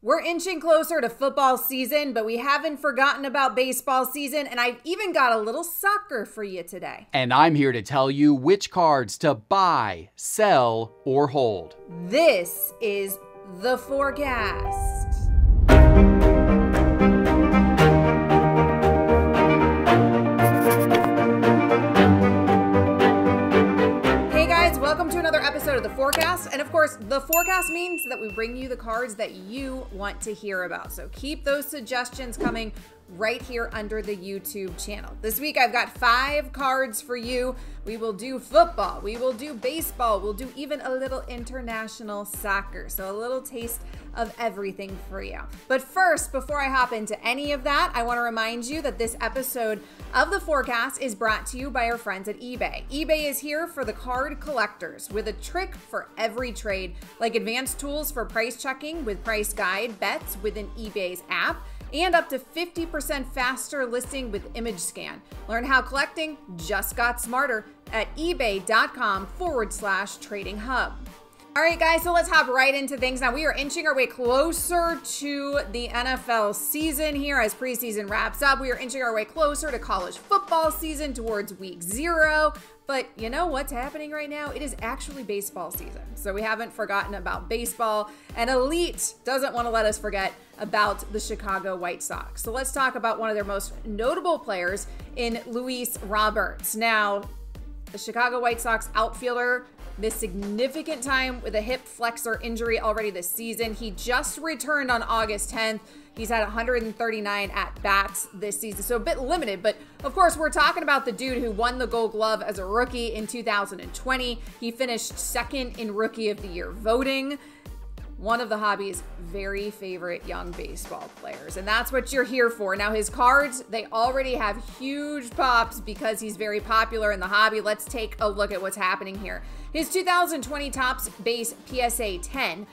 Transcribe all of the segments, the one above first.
We're inching closer to football season, but we haven't forgotten about baseball season, and I've even got a little soccer for you today. And I'm here to tell you which cards to buy, sell, or hold. This is the forecast. Welcome to another episode of The Forecast. And of course, The Forecast means that we bring you the cards that you want to hear about. So keep those suggestions coming right here under the YouTube channel. This week, I've got 5 cards for you. We will do football. We will do baseball. We'll do even a little international soccer. So a little taste of everything for you. But first, before I hop into any of that, I want to remind you that this episode of The Forecast is brought to you by our friends at eBay. eBay is here for the card collectors with a trick for every trade, like advanced tools for price checking with Price Guide, bets within eBay's app, and up to 50% faster listing with image scan. Learn how collecting just got smarter at ebay.com/trading hub. All right, guys, so let's hop right into things. Now, we are inching our way closer to the NFL season here as preseason wraps up. We are inching our way closer to college football season towards week 0. But you know what's happening right now? It is actually baseball season. So we haven't forgotten about baseball. And Elite doesn't want to let us forget about the Chicago White Sox. So let's talk about one of their most notable players in Luis Roberts. Now, the Chicago White Sox outfielder missed significant time with a hip flexor injury already this season. He just returned on August 10th. He's had 139 at-bats this season, so a bit limited. But, of course, we're talking about the dude who won the Gold Glove as a rookie in 2020. He finished second in Rookie of the Year voting. One of the hobby's very favorite young baseball players, and that's what you're here for. Now, his cards, they already have huge pops because he's very popular in the hobby. Let's take a look at what's happening here. His 2020 Topps base PSA 10,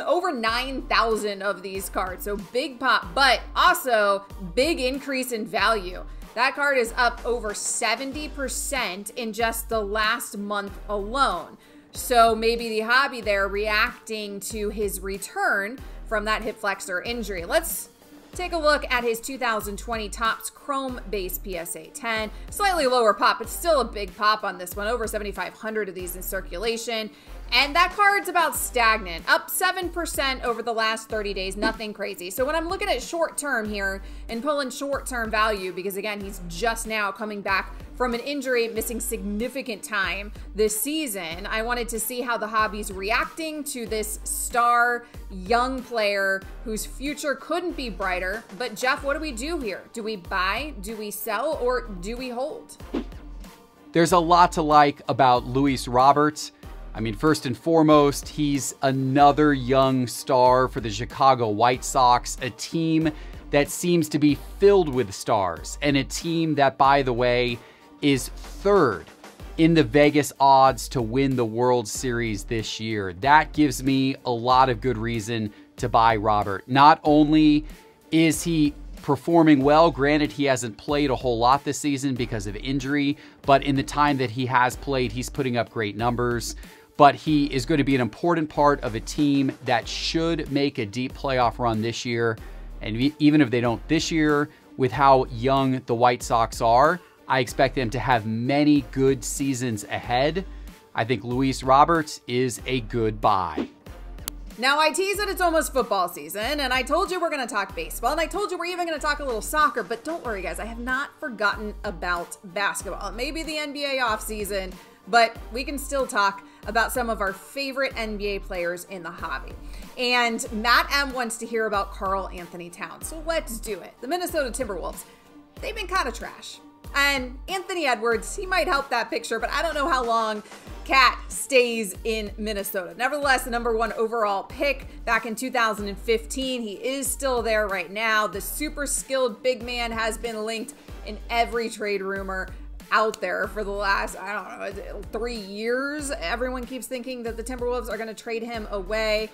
over 9,000 of these cards, so big pop, but also big increase in value. That card is up over 70% in just the last month alone. So maybe the hobby there reacting to his return from that hip flexor injury. Let's take a look at his 2020 Topps Chrome base PSA 10. Slightly lower pop, but still a big pop on this one. Over 7,500 of these in circulation. And that card's about stagnant, up 7% over the last 30 days, nothing crazy. So when I'm looking at short term here and pulling short term value, because again, he's just now coming back from an injury, missing significant time this season, I wanted to see how the hobby's reacting to this star young player whose future couldn't be brighter. But Geoff, what do we do here? Do we buy, do we sell, or do we hold? There's a lot to like about Luis Roberts. I mean, first and foremost, he's another young star for the Chicago White Sox, a team that seems to be filled with stars, and a team that, by the way, is third in the Vegas odds to win the World Series this year. That gives me a lot of good reason to buy Robert. Not only is he performing well, granted he hasn't played a whole lot this season because of injury, but in the time that he has played, he's putting up great numbers. But he is going to be an important part of a team that should make a deep playoff run this year. And even if they don't this year, with how young the White Sox are, I expect them to have many good seasons ahead. I think Luis Roberts is a good buy. Now, I teased that it's almost football season, and I told you we're going to talk baseball, and I told you we're even going to talk a little soccer, but don't worry, guys, I have not forgotten about basketball. Maybe the NBA offseason, but we can still talk about some of our favorite NBA players in the hobby. And Matt M wants to hear about KarlAnthony Towns, so let's do it. The Minnesota Timberwolves, they've been kind of trash. And Anthony Edwards, he might help that picture, but I don't know how long Cat stays in Minnesota. Nevertheless, the #1 overall pick back in 2015. He is still there right now. The super skilled big man has been linked in every trade rumor out there for the last, 3 years. Everyone keeps thinking that the Timberwolves are going to trade him away.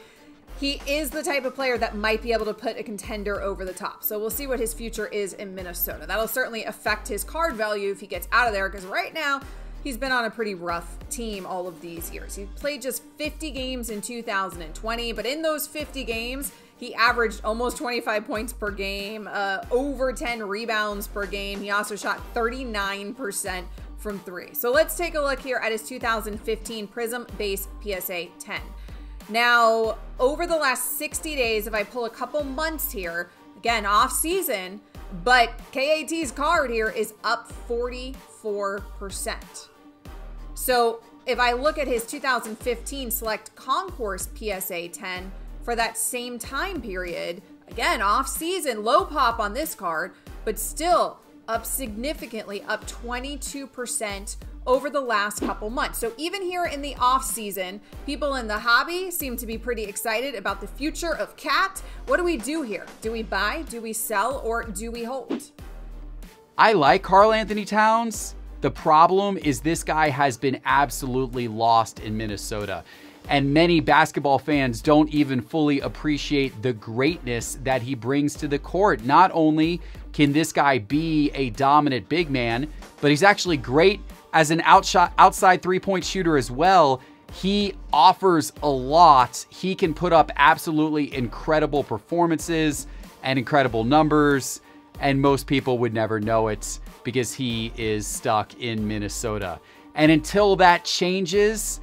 He is the type of player that might be able to put a contender over the top. So we'll see what his future is in Minnesota. That'll certainly affect his card value if he gets out of there, because right now he's been on a pretty rough team all of these years. He played just 50 games in 2020, but in those 50 games, He averaged almost 25 points per game, over 10 rebounds per game. He also shot 39% from 3. So let's take a look here at his 2015 Prism Base PSA 10. Now, over the last 60 days, if I pull a couple months here, again, off season, but KAT's card here is up 44%. So if I look at his 2015 Select Concourse PSA 10 for that same time period, again, off season, low pop on this card, but still up significantly, up 22% over the last couple months. So even here in the off season, people in the hobby seem to be pretty excited about the future of Cat. What do we do here? Do we buy, do we sell, or do we hold? I like KarlAnthony Towns. The problem is this guy has been absolutely lost in Minnesota. And many basketball fans don't even fully appreciate the greatness that he brings to the court. Not only can this guy be a dominant big man, but he's actually great as an outside three-point shooter as well. He offers a lot. He can put up absolutely incredible performances and incredible numbers, and most people would never know it because he is stuck in Minnesota. And until that changes,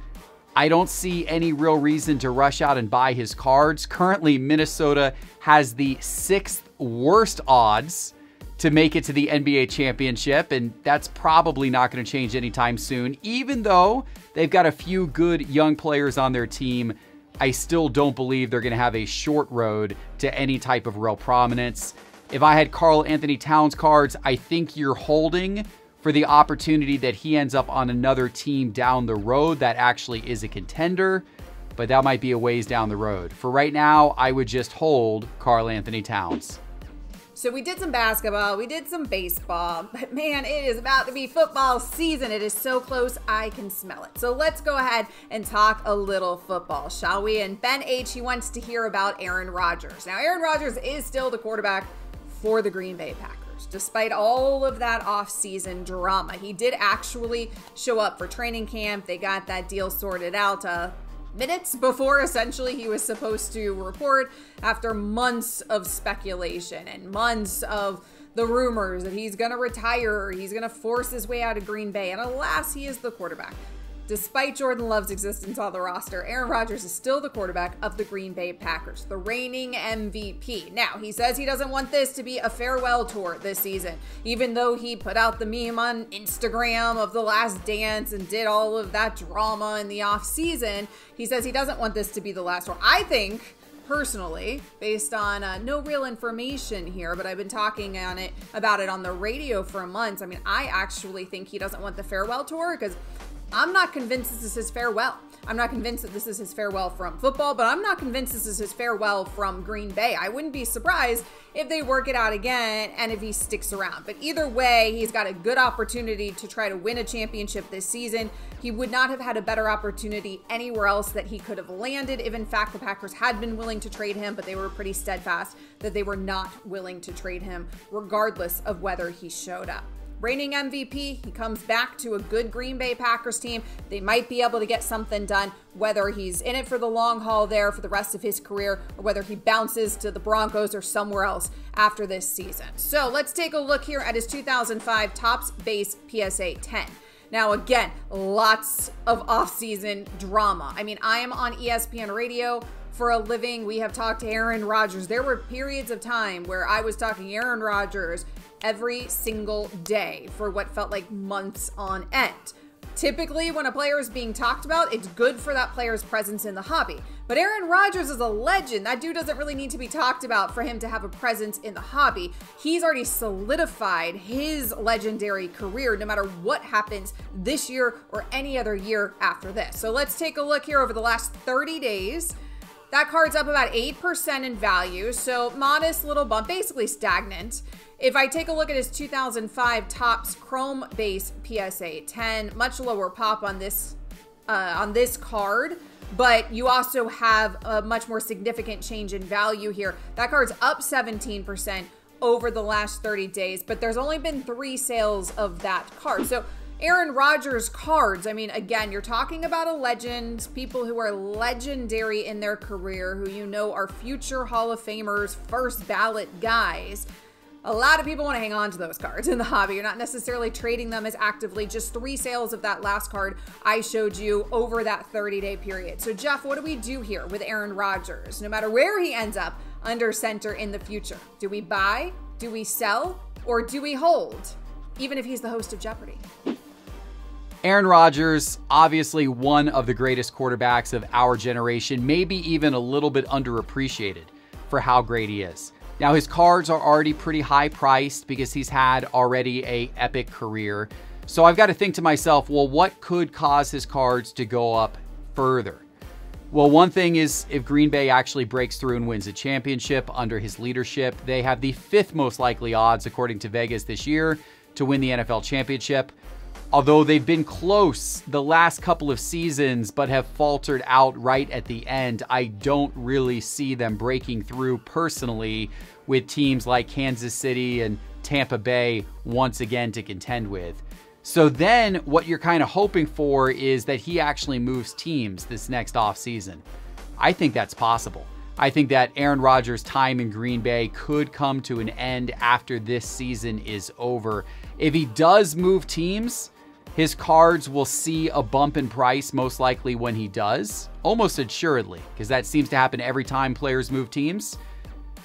I don't see any real reason to rush out and buy his cards. Currently, Minnesota has the 6th worst odds to make it to the NBA championship, and that's probably not going to change anytime soon. Even though they've got a few good young players on their team, I still don't believe they're going to have a short road to any type of real prominence. If I had KarlAnthony Towns cards, I think you're holding for the opportunity that he ends up on another team down the road that actually is a contender, but that might be a ways down the road. For right now, I would just hold KarlAnthony Towns. So we did some basketball, we did some baseball, but man, it is about to be football season. It is so close, I can smell it. So let's go ahead and talk a little football, shall we? And Ben H, he wants to hear about Aaron Rodgers. Now, Aaron Rodgers is still the quarterback for the Green Bay Packers. Despite all of that off-season drama, he did actually show up for training camp. They got that deal sorted out minutes before essentially he was supposed to report, after months of speculation and months of the rumors that he's going to retire, he's going to force his way out of Green Bay. And alas, he is the quarterback. Despite Jordan Love's existence on the roster, Aaron Rodgers is still the quarterback of the Green Bay Packers, the reigning MVP. Now, he says he doesn't want this to be a farewell tour this season, even though he put out the meme on Instagram of The Last Dance and did all of that drama in the offseason. He says he doesn't want this to be the last tour. I think, personally, based on no real information here, but I've been talking about it on the radio for months. I mean, I actually think he doesn't want the farewell tour because I'm not convinced this is his farewell. I'm not convinced that this is his farewell from football, but I'm not convinced this is his farewell from Green Bay. I wouldn't be surprised if they work it out again and if he sticks around. But either way, he's got a good opportunity to try to win a championship this season. He would not have had a better opportunity anywhere else that he could have landed if, in fact, the Packers had been willing to trade him, but they were pretty steadfast that they were not willing to trade him regardless of whether he showed up. Reigning MVP, he comes back to a good Green Bay Packers team. They might be able to get something done, whether he's in it for the long haul there for the rest of his career or whether he bounces to the Broncos or somewhere else after this season. So let's take a look here at his 2005 Topps Base PSA 10. Now, again, lots of off-season drama. I mean, I am on ESPN Radio for a living. We have talked to Aaron Rodgers. There were periods of time where I was talking Aaron Rodgers every single day for what felt like months on end. Typically, when a player is being talked about, it's good for that player's presence in the hobby. But Aaron Rodgers is a legend. That dude doesn't really need to be talked about for him to have a presence in the hobby. He's already solidified his legendary career no matter what happens this year or any other year after this. So let's take a look here over the last 30 days. That card's up about 8% in value, so modest little bump, basically stagnant. If I take a look at his 2005 Topps Chrome Base PSA 10, much lower pop on this card, but you also have a much more significant change in value here. That card's up 17% over the last 30 days, but there's only been 3 sales of that card. So Aaron Rodgers cards. I mean, again, you're talking about a legend, people who are legendary in their career, who you know are future Hall of Famers, first ballot guys. A lot of people want to hang on to those cards in the hobby. You're not necessarily trading them as actively. Just 3 sales of that last card I showed you over that 30-day period. So, Geoff, what do we do here with Aaron Rodgers? No matter where he ends up under center in the future, do we buy, do we sell, or do we hold, even if he's the host of Jeopardy? Aaron Rodgers, obviously one of the greatest quarterbacks of our generation, maybe even a little bit underappreciated for how great he is. Now, his cards are already pretty high priced because he's had already an epic career. So I've got to think to myself, well, what could cause his cards to go up further? Well, one thing is if Green Bay actually breaks through and wins a championship under his leadership, they have the 5th most likely odds, according to Vegas this year, to win the NFL championship. Although they've been close the last couple of seasons, but have faltered out right at the end, I don't really see them breaking through personally with teams like Kansas City and Tampa Bay once again to contend with. So then what you're kind of hoping for is that he actually moves teams this next offseason. I think that's possible. I think that Aaron Rodgers' time in Green Bay could come to an end after this season is over. If he does move teams, his cards will see a bump in price most likely when he does, almost assuredly, because that seems to happen every time players move teams.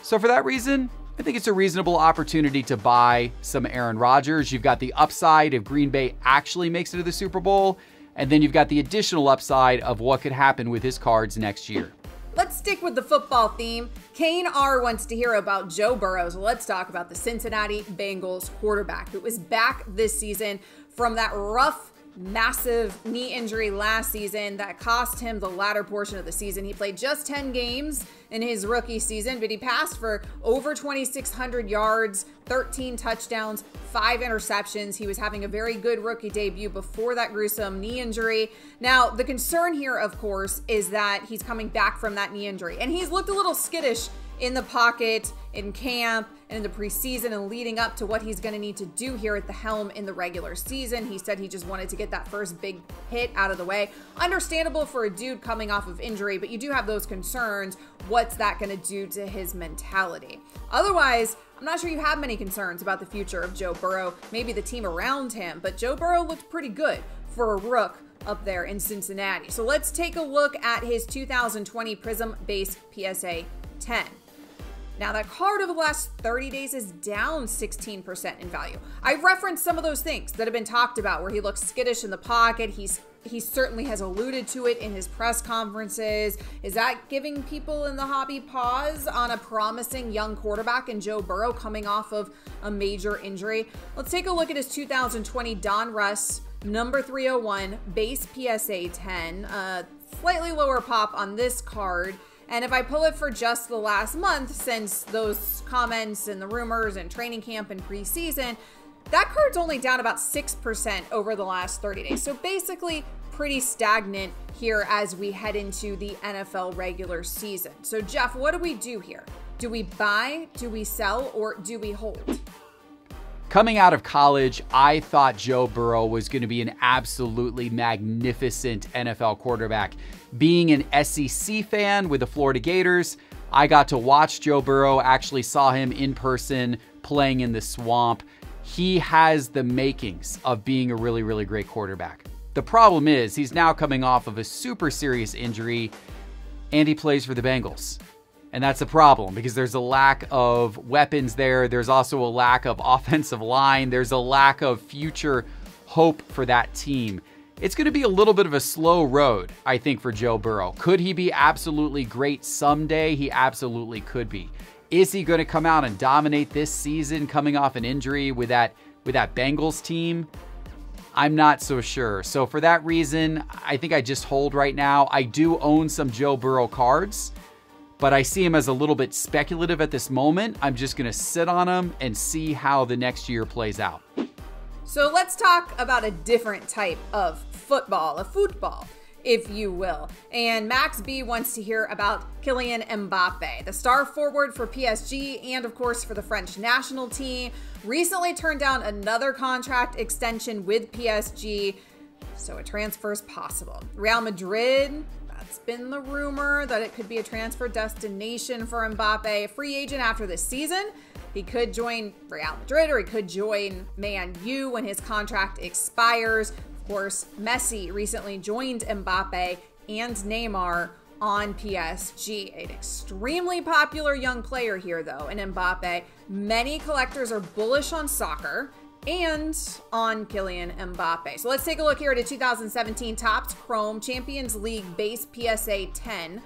So for that reason, I think it's a reasonable opportunity to buy some Aaron Rodgers. You've got the upside if Green Bay actually makes it to the Super Bowl, and then you've got the additional upside of what could happen with his cards next year. Let's stick with the football theme. Kane R wants to hear about Joe Burrow, so let's talk about the Cincinnati Bengals quarterback who is back this season from that rough, massive knee injury last season that cost him the latter portion of the season. He played just 10 games in his rookie season, but he passed for over 2,600 yards, 13 touchdowns, 5 interceptions. He was having a very good rookie debut before that gruesome knee injury. Now, the concern here, of course, is that he's coming back from that knee injury, and he's looked a little skittish in the pocket, in camp, and in the preseason and leading up to what he's going to need to do here at the helm in the regular season. He said he just wanted to get that first big hit out of the way. Understandable for a dude coming off of injury, but you do have those concerns. What's that going to do to his mentality? Otherwise, I'm not sure you have many concerns about the future of Joe Burrow, maybe the team around him, but Joe Burrow looked pretty good for a rook up there in Cincinnati. So let's take a look at his 2020 Prism Base PSA 10. Now, that card over the last 30 days is down 16% in value. I referenced some of those things that have been talked about where he looks skittish in the pocket. He certainly has alluded to it in his press conferences. Is that giving people in the hobby pause on a promising young quarterback in Joe Burrow coming off of a major injury? Let's take a look at his 2020 Don Russ number 301 base PSA 10. Slightly lower pop on this card. And if I pull it for just the last month, since those comments and the rumors and training camp and preseason, that card's only down about 6% over the last 30 days. So basically pretty stagnant here as we head into the NFL regular season. So Geoff, what do we do here? Do we buy, do we sell, or do we hold? Coming out of college, I thought Joe Burrow was going to be an absolutely magnificent NFL quarterback. Being an SEC fan with the Florida Gators, I got to watch Joe Burrow, actually saw him in person playing in the swamp. He has the makings of being a really, really great quarterback. The problem is he's now coming off of a super serious injury and he plays for the Bengals. And that's a problem because there's a lack of weapons there. There's also a lack of offensive line. There's a lack of future hope for that team. It's going to be a little bit of a slow road, I think, for Joe Burrow. Could he be absolutely great someday? He absolutely could be. Is he going to come out and dominate this season coming off an injury with that Bengals team? I'm not so sure. So for that reason, I think I just hold right now. I do own some Joe Burrow cards, but I see him as a little bit speculative at this moment. I'm just going to sit on him and see how the next year plays out. So let's talk about a different type of football, a football. if you will. And Max B wants to hear about Kylian Mbappe, the star forward for PSG and of course for the French national team, recently turned down another contract extension with PSG, so a transfer is possible. Real Madrid, that's been the rumor that it could be a transfer destination for Mbappe, free agent after this season. He could join Real Madrid or he could join Man U when his contract expires. Of course, Messi recently joined Mbappe and Neymar on PSG. An extremely popular young player here, though, in Mbappe. Many collectors are bullish on soccer and on Kylian Mbappe. So let's take a look here at a 2017 Topps Chrome Champions League base PSA 10.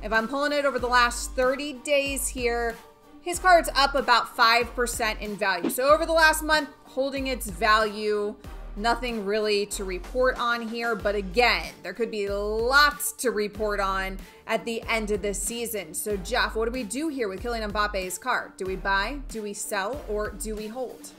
If I'm pulling it over the last 30 days here, his card's up about 5% in value. So over the last month, holding its value, nothing really to report on here. But again, there could be lots to report on at the end of the season. So Geoff, what do we do here with Kylian Mbappe's card? Do we buy, do we sell, or do we hold?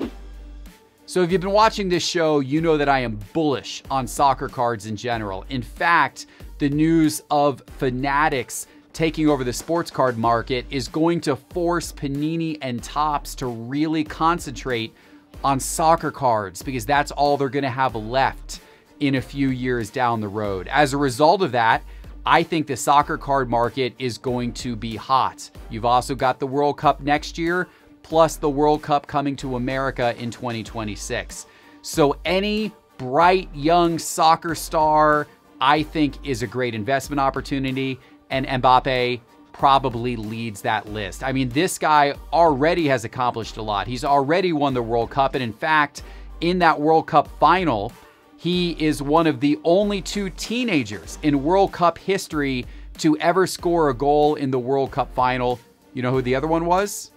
So if you've been watching this show, you know that I am bullish on soccer cards in general. In fact, the news of Fanatics taking over the sports card market is going to force Panini and Topps to really concentrate on soccer cards because that's all they're going to have left in a few years down the road. As a result of that, I think the soccer card market is going to be hot. You've also got the World Cup next year, plus the World Cup coming to America in 2026. So any bright young soccer star, I think, is a great investment opportunity. And Mbappe probably leads that list. I mean, this guy already has accomplished a lot. He's already won the World Cup. And in fact, in that World Cup final, he is one of the only two teenagers in World Cup history to ever score a goal in the World Cup final. You know who the other one was?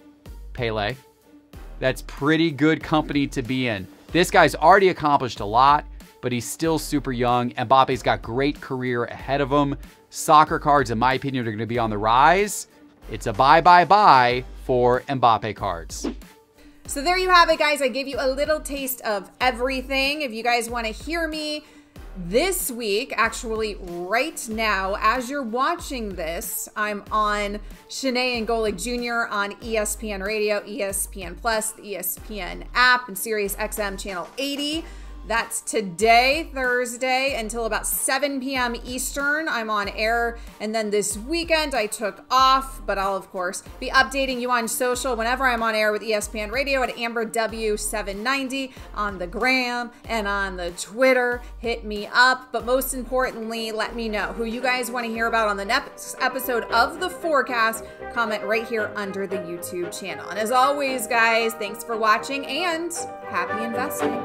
Pele. That's pretty good company to be in. This guy's already accomplished a lot, but he's still super young. Mbappe's got great career ahead of him. Soccer cards, in my opinion, are going to be on the rise. It's a buy for Mbappe cards. So there you have it, guys. I gave you a little taste of everything. If you guys want to hear me this week, actually right now, as you're watching this, I'm on Shanae and Golick Jr. on ESPN Radio, ESPN Plus, the ESPN app, and Sirius XM Channel 80. That's today, Thursday, until about 7 p.m. Eastern. I'm on air. And then this weekend I took off, but I'll, of course, be updating you on social whenever I'm on air with ESPN Radio at Amber W790 on the gram and on the Twitter. Hit me up. But most importantly, let me know who you guys want to hear about on the next episode of The Forecast. Comment right here under the YouTube channel. And as always, guys, thanks for watching and happy investing.